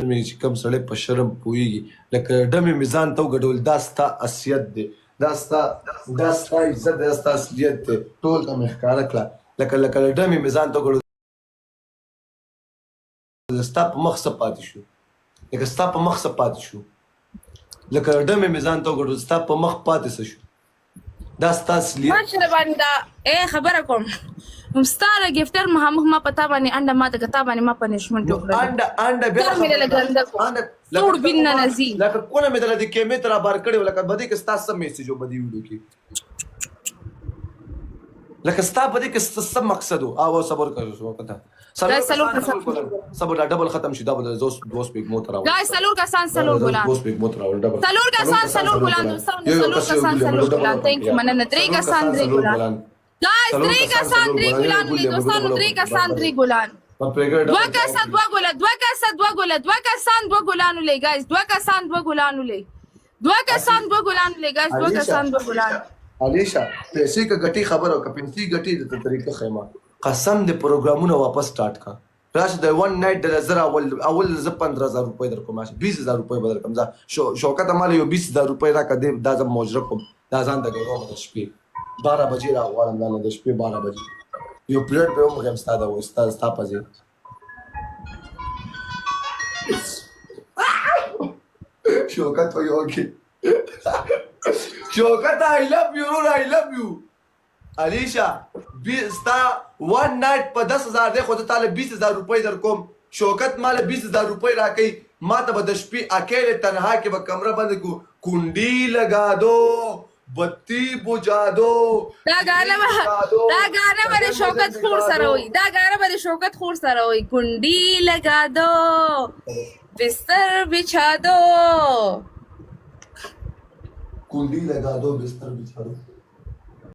مې چې کوم سړی په شرم پوهېږي لکه ډمې مې ځان ته وګډول دا ستا حیثیت دی دا ستا عزت دی دا ستا اصلیت دی ټول ته مې ښکاره کړه لکه ډمې مې ځان ته وګډول ستا په مخ څه پاتې شو لکه ستا په مخ څه پاتې شو لکه ډمې مې ځان ته وګډول ستا په مخ پاتې څه شو دا ستا اصلیت ماشره باندې دا خبره کوم مستاره گفتر مخامخ ما پتا باندې انډه ما ته کتا باندې ما پنشمنت وکړه انډه بیا مې لګنده کو ټول بین نه نزي لکه کونه مې د کیمې تر بار کړي لکه بده کې ستا سم میسج وبدي ویډیو کې لکه ستا بده کې څه مقصد او صبر کوو کته صبر ډبل ختم شي ډبل دوست بیگ موتر راو گايز سلور کسان سلور ګلان دوست بیگ موتر راو ډبل سلور کسان سلور ګلان سلور کسان سلور ګلان ثانک یو مننه درې کسان درې ګلان گايز درې کسان درې ګلان ولې دوستانو درې کسان درې ګلان دوا کسان دوا ګلان دوا کسان دوا ګلان دوا کسان دوا ګلان ولې گايز دوا کسان دوا ګلان ولې دوا کسان دوا ګلان ولې گايز دوا کسان دوا ګلان علیشا پیسې کا غټي خبر او کپنسی غټي د طریقه خیمه قسم دې پروګرامونه واپس سٹارټ کا راشه د ون نایټ د زرا اول ز 15000 روپۍ در کوم 20000 روپۍ بدل کوم شوکت مال یو 20000 روپۍ را کده دا ز موجره کوم دا ځان د ګورو د شپې 12 بجې را غواړم دا د شپې 12 بجې یو پلیټ به موږ هم ستاده و ستا پځې شوکت و یو کې شوکت I love you I love you علیشا ستا ون نایټ په 10000 دی خو ته تعالی 20000 روپۍ در کوم شوکت مال 20000 روپۍ راکې ما ته به د شپې اکیلے تنها کې به کمره بند کو کنډی لگا دو بتی بجا دو دا غانه باندې شوکت خور سره وي دا غانه باندې شوکت خور سره وي کنډی لگا دو بستر بچھا دو کنډی لگا دو بستر بچھا دو